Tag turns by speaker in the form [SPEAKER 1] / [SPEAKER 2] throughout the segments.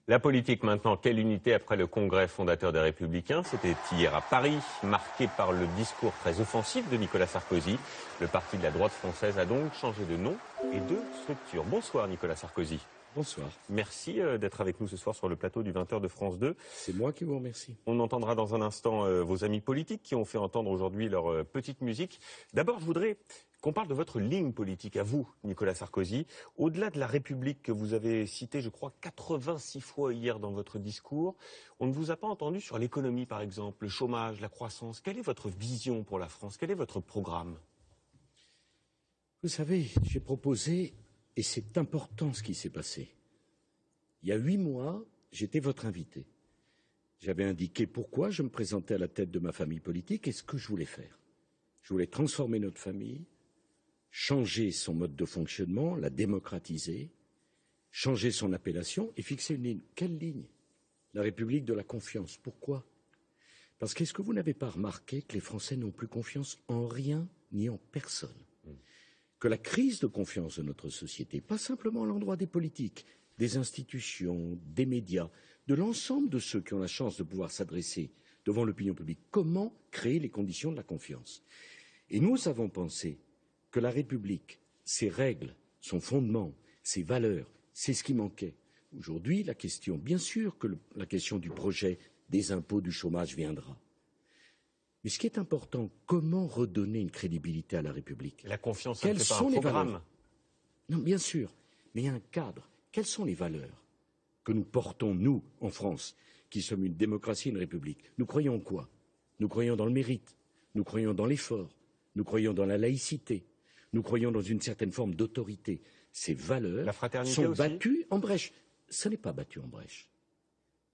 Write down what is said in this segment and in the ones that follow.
[SPEAKER 1] La politique maintenant, quelle unité après le congrès fondateur des Républicains? C'était hier à Paris, marqué par le discours très offensif de Nicolas Sarkozy. Le parti de la droite française a donc changé de nom et de structure. Bonsoir Nicolas Sarkozy.
[SPEAKER 2] Bonsoir.
[SPEAKER 1] Merci d'être avec nous ce soir sur le plateau du 20h de France 2.
[SPEAKER 2] C'est moi qui vous remercie.
[SPEAKER 1] On entendra dans un instant vos amis politiques qui ont fait entendre aujourd'hui leur petite musique. D'abord, je voudrais qu'on parle de votre ligne politique à vous, Nicolas Sarkozy. Au-delà de la République que vous avez citée, je crois, 86 fois hier dans votre discours, on ne vous a pas entendu sur l'économie, par exemple, le chômage, la croissance. Quelle est votre vision pour la France? Quel est votre programme?
[SPEAKER 2] Vous savez, j'ai proposé, et c'est important ce qui s'est passé. Il y a 8 mois, j'étais votre invité. J'avais indiqué pourquoi je me présentais à la tête de ma famille politique et ce que je voulais faire. Je voulais transformer notre famille, changer son mode de fonctionnement, la démocratiser, changer son appellation et fixer une ligne. Quelle ligne? La République de la confiance. Pourquoi? Parce qu'est-ce que vous n'avez pas remarqué que les Français n'ont plus confiance en rien ni en personne? Que la crise de confiance de notre société, pas simplement à l'endroit des politiques, des institutions, des médias, de l'ensemble de ceux qui ont la chance de pouvoir s'adresser devant l'opinion publique, comment créer les conditions de la confiance? Et nous avons pensé que la République, ses règles, son fondement, ses valeurs, c'est ce qui manquait. Aujourd'hui, la question, bien sûr que la question du projet des impôts, du chômage viendra. Mais ce qui est important, comment redonner une crédibilité à la République?
[SPEAKER 1] La confiance,
[SPEAKER 2] quels
[SPEAKER 1] c'est pas
[SPEAKER 2] sont
[SPEAKER 1] un
[SPEAKER 2] les
[SPEAKER 1] programme.
[SPEAKER 2] valeurs? Non, bien sûr, mais il y a un cadre. Quelles sont les valeurs que nous portons, nous, en France, qui sommes une démocratie, une république? Nous croyons en quoi? Nous croyons dans le mérite, nous croyons dans l'effort, nous croyons dans la laïcité, nous croyons dans une certaine forme d'autorité. Ces valeurs sont battues en brèche. Ça n'est pas battu en brèche.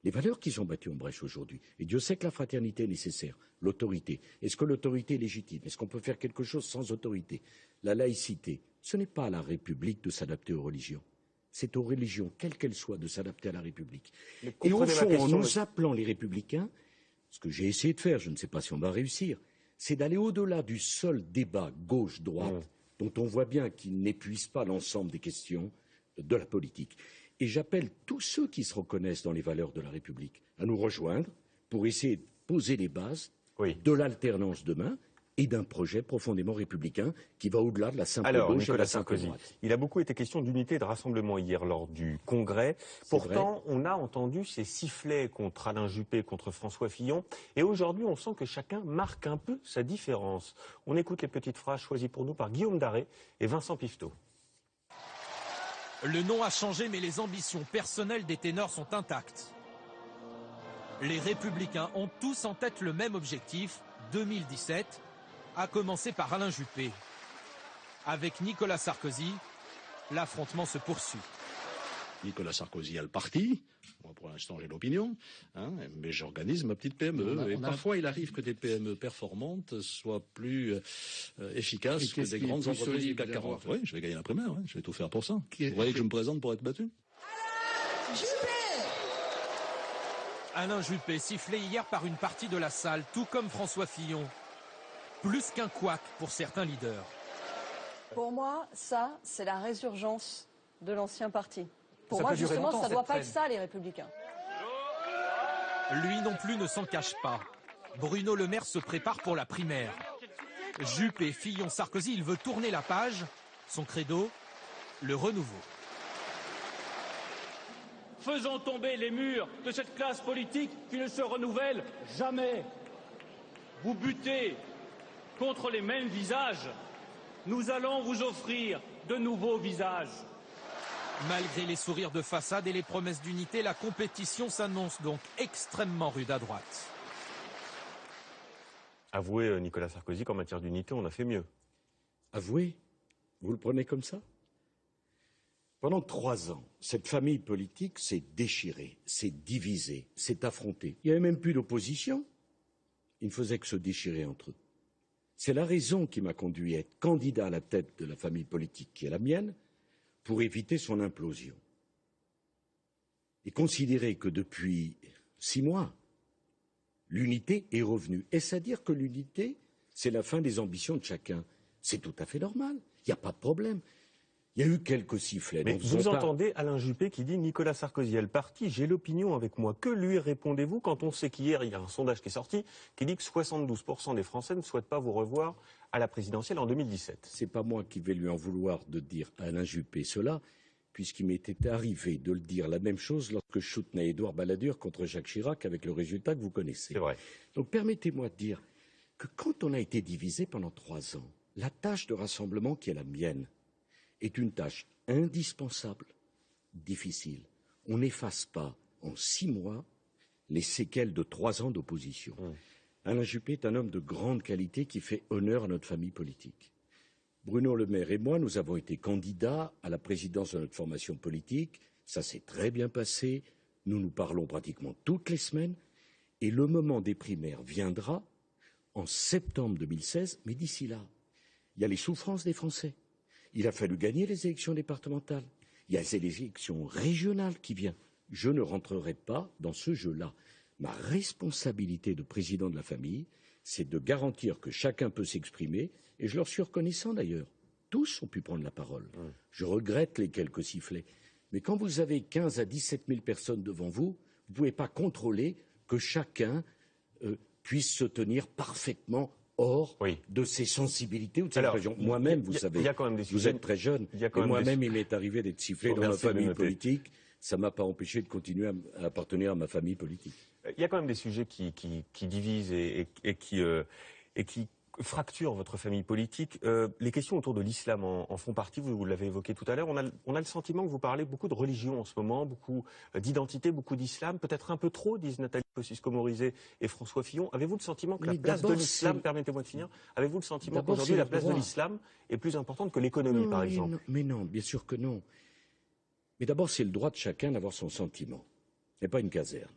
[SPEAKER 2] Les valeurs qui sont battues en brèche aujourd'hui, et Dieu sait que la fraternité est nécessaire, l'autorité. Est-ce que l'autorité est légitime? Est-ce qu'on peut faire quelque chose sans autorité? La laïcité, ce n'est pas à la République de s'adapter aux religions. C'est aux religions, quelles qu'elles soient, de s'adapter à la République. Et au fond, en nous appelant les Républicains, ce que j'ai essayé de faire, je ne sais pas si on va réussir, c'est d'aller au-delà du seul débat gauche-droite, dont on voit bien qu'il n'épuise pas l'ensemble des questions de la politique. Et j'appelle tous ceux qui se reconnaissent dans les valeurs de la République à nous rejoindre pour essayer de poser les bases de l'alternance demain et d'un projet profondément républicain qui va au-delà de la simple gauche et de la simple droite.
[SPEAKER 1] Il a beaucoup été question d'unité et de rassemblement hier lors du Congrès. Pourtant, on a entendu ces sifflets contre Alain Juppé, contre François Fillon. Et aujourd'hui, on sent que chacun marque un peu sa différence. On écoute les petites phrases choisies pour nous par Guillaume Daré et Vincent Pifteau.
[SPEAKER 3] Le nom a changé, mais les ambitions personnelles des ténors sont intactes. Les Républicains ont tous en tête le même objectif, 2017, à commencer par Alain Juppé. Avec Nicolas Sarkozy, l'affrontement se poursuit.
[SPEAKER 4] Nicolas Sarkozy a le parti. Moi, pour l'instant, j'ai l'opinion, mais j'organise ma petite PME. Parfois, il arrive que des PME performantes soient plus efficaces que des grandes entreprises du CAC 40. Oui, je vais gagner la primaire, je vais tout faire pour ça. Vous voyez que je me présente pour être battu?
[SPEAKER 3] Alain Juppé, sifflé hier par une partie de la salle, tout comme François Fillon. Plus qu'un couac pour certains leaders.
[SPEAKER 5] Pour moi, ça, c'est la résurgence de l'ancien parti. Pour moi, justement, ça ne doit pas être ça, les Républicains.
[SPEAKER 3] Lui non plus ne s'en cache pas. Bruno Le Maire se prépare pour la primaire. Juppé, Fillon, Sarkozy, il veut tourner la page. Son credo, le renouveau.
[SPEAKER 6] Faisons tomber les murs de cette classe politique qui ne se renouvelle jamais. Vous butez contre les mêmes visages. Nous allons vous offrir de nouveaux visages.
[SPEAKER 3] Malgré les sourires de façade et les promesses d'unité, la compétition s'annonce donc extrêmement rude à droite.
[SPEAKER 1] Avouez, Nicolas Sarkozy, qu'en matière d'unité, on a fait mieux.
[SPEAKER 2] Avouez? Vous le prenez comme ça? Pendant 3 ans, cette famille politique s'est déchirée, s'est divisée, s'est affrontée. Il n'y avait même plus d'opposition. Ils ne faisaient que se déchirer entre eux. C'est la raison qui m'a conduit à être candidat à la tête de la famille politique qui est la mienne, pour éviter son implosion. Et considérer que depuis 6 mois, l'unité est revenue. Est-ce à dire que l'unité, c'est la fin des ambitions de chacun? C'est tout à fait normal, il n'y a pas de problème. Il y a eu quelques sifflets.
[SPEAKER 1] Mais vous entendez Alain Juppé qui dit « Nicolas Sarkozy est le parti, j'ai l'opinion avec moi ». Que lui répondez-vous quand on sait qu'hier, il y a un sondage qui est sorti qui dit que 72% des Français ne souhaitent pas vous revoir à la présidentielle en 2017 ?
[SPEAKER 2] C'est pas moi qui vais lui en vouloir de dire à Alain Juppé cela, puisqu'il m'était arrivé de le dire la même chose lorsque je soutenais Édouard Balladur contre Jacques Chirac avec le résultat que vous connaissez.
[SPEAKER 1] C'est vrai.
[SPEAKER 2] Donc permettez-moi de dire que quand on a été divisé pendant 3 ans, la tâche de rassemblement qui est la mienne est une tâche indispensable, difficile. On n'efface pas en 6 mois les séquelles de 3 ans d'opposition. Alain Juppé est un homme de grande qualité qui fait honneur à notre famille politique. Bruno Le Maire et moi, nous avons été candidats à la présidence de notre formation politique. Ça s'est très bien passé. Nous nous parlons pratiquement toutes les semaines. Et le moment des primaires viendra en septembre 2016. Mais d'ici là, il y a les souffrances des Français. Il a fallu gagner les élections départementales. Il y a les élections régionales qui viennent. Je ne rentrerai pas dans ce jeu-là. Ma responsabilité de président de la famille, c'est de garantir que chacun peut s'exprimer, et je leur suis reconnaissant d'ailleurs. Tous ont pu prendre la parole. Je regrette les quelques sifflets. Mais quand vous avez 15 à 17 000 personnes devant vous, vous ne pouvez pas contrôler que chacun puisse se tenir parfaitement hors de ses sensibilités ou de ses régions. Moi-même, vous savez, vous êtes très jeune, et moi-même, il m'est arrivé d'être sifflé dans ma famille politique. Ça ne m'a pas empêché de continuer à appartenir à ma famille politique.
[SPEAKER 1] Il y a quand même des sujets qui divisent et qui fracturent votre famille politique. Les questions autour de l'islam en font partie, vous l'avez évoqué tout à l'heure. On a le sentiment que vous parlez beaucoup de religion en ce moment, beaucoup d'identité, beaucoup d'islam, peut-être un peu trop, disent Nathalie Kosciusko-Morizet et François Fillon. Avez-vous le sentiment que la place de l'islam, permettez-moi de finir, avez-vous le sentiment qu'aujourd'hui la place de l'islam est plus importante que l'économie, par exemple?
[SPEAKER 2] Mais non, bien sûr que non. Mais d'abord, c'est le droit de chacun d'avoir son sentiment, et pas une caserne.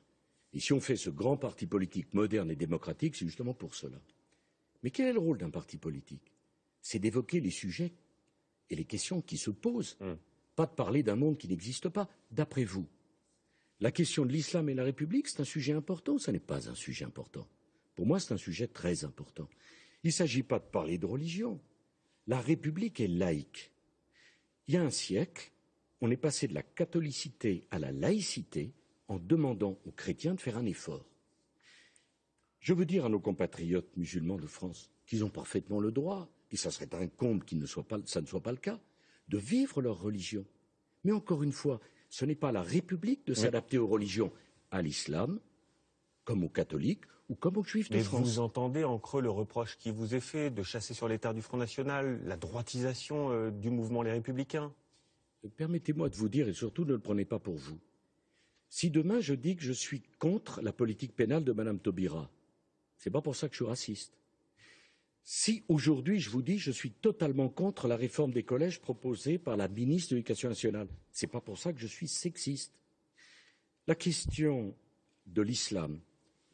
[SPEAKER 2] Et si on fait ce grand parti politique moderne et démocratique, c'est justement pour cela. Mais quel est le rôle d'un parti politique? C'est d'évoquer les sujets et les questions qui se posent, pas de parler d'un monde qui n'existe pas. D'après vous, la question de l'islam et la République, c'est un sujet important ou ça n'est pas un sujet important? Pour moi, c'est un sujet très important. Il ne s'agit pas de parler de religion. La République est laïque. Il y a un siècle, on est passé de la catholicité à la laïcité en demandant aux chrétiens de faire un effort. Je veux dire à nos compatriotes musulmans de France qu'ils ont parfaitement le droit, et ça serait un comble ça ne soit pas le cas, de vivre leur religion. Mais encore une fois, ce n'est pas la République de s'adapter aux religions, à l'islam, comme aux catholiques ou comme aux juifs de France.
[SPEAKER 1] Mais vous entendez en creux le reproche qui vous est fait de chasser sur les terres du Front National, la droitisation du mouvement Les Républicains?
[SPEAKER 2] Permettez-moi de vous dire, et surtout ne le prenez pas pour vous, si demain je dis que je suis contre la politique pénale de Mme Taubira, ce n'est pas pour ça que je suis raciste. Si aujourd'hui je vous dis que je suis totalement contre la réforme des collèges proposée par la ministre de l'Éducation nationale, ce n'est pas pour ça que je suis sexiste. La question de l'islam,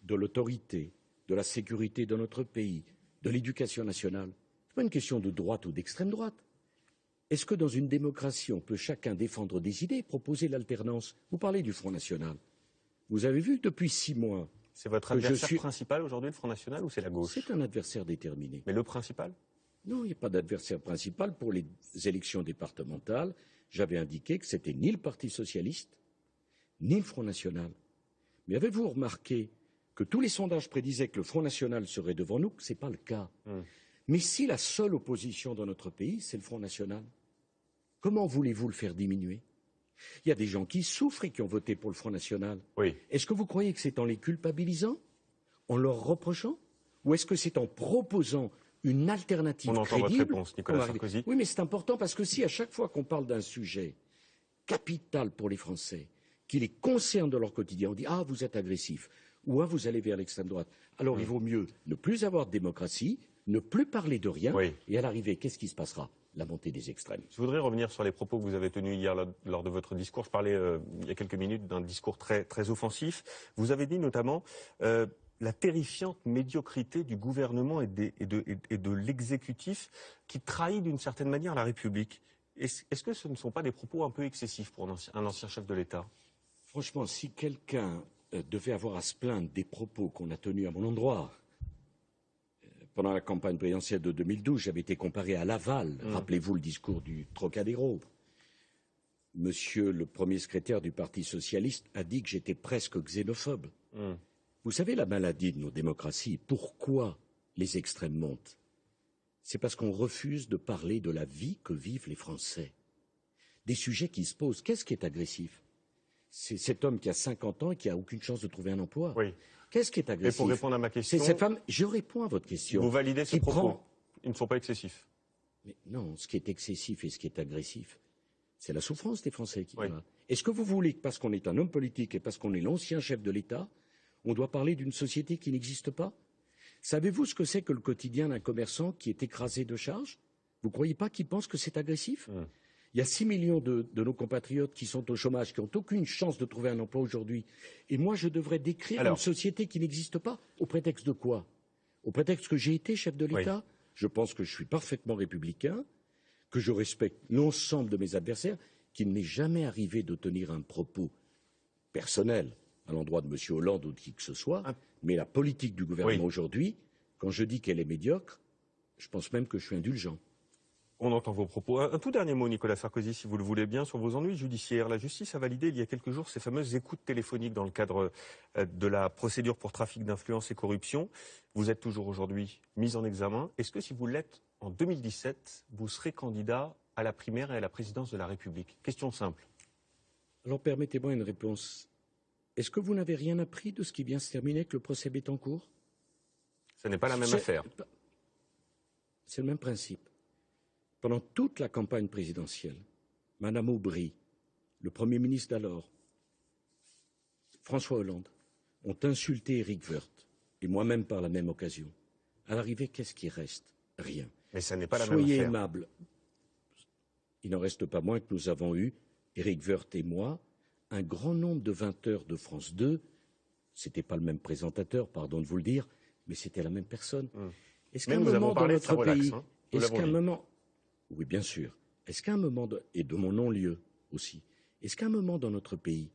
[SPEAKER 2] de l'autorité, de la sécurité dans notre pays, de l'éducation nationale, ce n'est pas une question de droite ou d'extrême droite. Est-ce que dans une démocratie, on peut chacun défendre des idées et proposer l'alternance? Vous parlez du Front National. Vous avez vu depuis 6 mois.
[SPEAKER 1] C'est votre adversaire principal aujourd'hui, le Front National, ou c'est la gauche?
[SPEAKER 2] C'est un adversaire déterminé.
[SPEAKER 1] Mais le principal?
[SPEAKER 2] Non, il n'y a pas d'adversaire principal. Pour les élections départementales, j'avais indiqué que c'était ni le Parti socialiste, ni le Front National. Mais avez-vous remarqué que tous les sondages prédisaient que le Front National serait devant nous? Ce n'est pas le cas. Mais si la seule opposition dans notre pays, c'est le Front National, comment voulez-vous le faire diminuer? Il y a des gens qui souffrent et qui ont voté pour le Front National.
[SPEAKER 1] Oui.
[SPEAKER 2] Est-ce que vous croyez que c'est en les culpabilisant, en leur reprochant, ou est-ce que c'est en proposant une alternative crédible?
[SPEAKER 1] On entend votre réponse, Nicolas Sarkozy.
[SPEAKER 2] Oui, mais c'est important parce que si à chaque fois qu'on parle d'un sujet capital pour les Français, qui les concerne dans leur quotidien, on dit « Ah, vous êtes agressif » ou « Ah, vous allez vers l'extrême droite », alors il vaut mieux ne plus avoir de démocratie, ne plus parler de rien, et à l'arrivée, qu'est-ce qui se passera? La montée des extrêmes.
[SPEAKER 1] Je voudrais revenir sur les propos que vous avez tenus hier lors de votre discours. Je parlais il y a quelques minutes d'un discours très, très offensif. Vous avez dit notamment la terrifiante médiocrité du gouvernement et de l'exécutif qui trahit d'une certaine manière la République. Est-ce que ce ne sont pas des propos un peu excessifs pour un ancien chef de l'État?
[SPEAKER 2] Franchement, si quelqu'un devait avoir à se plaindre des propos qu'on a tenus à mon endroit, pendant la campagne présidentielle de 2012, j'avais été comparé à Laval. Rappelez-vous le discours du Trocadéro. Monsieur le premier secrétaire du Parti socialiste a dit que j'étais presque xénophobe. Vous savez la maladie de nos démocraties, pourquoi les extrêmes montent? C'est parce qu'on refuse de parler de la vie que vivent les Français. Des sujets qui se posent. Qu'est-ce qui est agressif? C'est cet homme qui a 50 ans et qui n'a aucune chance de trouver un emploi.
[SPEAKER 1] Oui.
[SPEAKER 2] Qu'est-ce qui est agressif?
[SPEAKER 1] Et pour répondre à ma question...
[SPEAKER 2] C'est cette femme... Je réponds à votre question.
[SPEAKER 1] Vous validez ce propos? Ils ne sont pas excessifs.
[SPEAKER 2] Mais non, ce qui est excessif et ce qui est agressif, c'est la souffrance des Français qui est là. Est-ce que vous voulez que parce qu'on est un homme politique et parce qu'on est l'ancien chef de l'État, on doit parler d'une société qui n'existe pas? Savez-vous ce que c'est que le quotidien d'un commerçant qui est écrasé de charges? Vous ne croyez pas qu'il pense que c'est agressif? Il y a 6 millions de nos compatriotes qui sont au chômage, qui n'ont aucune chance de trouver un emploi aujourd'hui. Et moi, je devrais décrire une société qui n'existe pas. Au prétexte de quoi? Au prétexte que j'ai été chef de l'État? Je pense que je suis parfaitement républicain, que je respecte l'ensemble de mes adversaires, qu'il n'est jamais arrivé de tenir un propos personnel à l'endroit de M. Hollande ou de qui que ce soit, mais la politique du gouvernement aujourd'hui, quand je dis qu'elle est médiocre, je pense même que je suis indulgent.
[SPEAKER 1] On entend vos propos. Un tout dernier mot, Nicolas Sarkozy, si vous le voulez bien, sur vos ennuis judiciaires. La justice a validé il y a quelques jours ces fameuses écoutes téléphoniques dans le cadre de la procédure pour trafic d'influence et corruption. Vous êtes toujours aujourd'hui mis en examen. Est-ce que si vous l'êtes en 2017, vous serez candidat à la primaire et à la présidence de la République? Question simple.
[SPEAKER 2] Alors permettez-moi une réponse. Est-ce que vous n'avez rien appris de ce qui vient se terminer avec le procès Bettencourt?
[SPEAKER 1] Ce n'est pas la même affaire.
[SPEAKER 2] C'est le même principe. Pendant toute la campagne présidentielle, Mme Aubry, le Premier ministre d'alors, François Hollande, ont insulté Éric Woerth, et moi-même par la même occasion. À l'arrivée, qu'est-ce qui reste? Rien.
[SPEAKER 1] Mais ça n'est pas la même affaire.
[SPEAKER 2] Soyez aimables. Il n'en reste pas moins que nous avons eu, Éric Woerth et moi, un grand nombre de 20 heures de France 2. C'était pas le même présentateur, pardon de vous le dire, mais c'était la même personne. Est-ce qu'à un moment dans notre pays, est-ce qu'à un moment... Oui, bien sûr. Est-ce qu'à un moment, et de mon non-lieu aussi, est-ce qu'à un moment dans notre pays,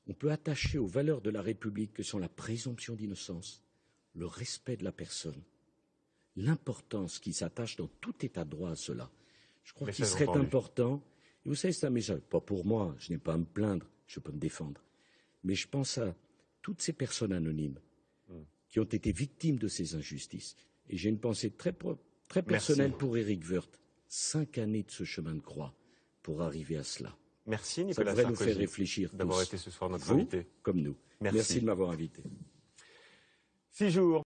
[SPEAKER 2] on peut attacher aux valeurs de la République que sont la présomption d'innocence, le respect de la personne, l'importance qui s'attache dans tout état de droit à cela? Je crois qu'il serait important, et vous savez, c'est un message, pas pour moi, je n'ai pas à me plaindre, je peux me défendre, mais je pense à toutes ces personnes anonymes qui ont été victimes de ces injustices. Et j'ai une pensée très personnelle pour Éric Woerth. 5 années de ce chemin de croix pour arriver à cela.
[SPEAKER 1] Merci Nicolas
[SPEAKER 2] Sarkozy. Ça devrait
[SPEAKER 1] nous
[SPEAKER 2] faire réfléchir
[SPEAKER 1] d'avoir été ce soir notre
[SPEAKER 2] vous,
[SPEAKER 1] invité.
[SPEAKER 2] Comme nous. Merci de m'avoir invité.
[SPEAKER 1] 6 jours.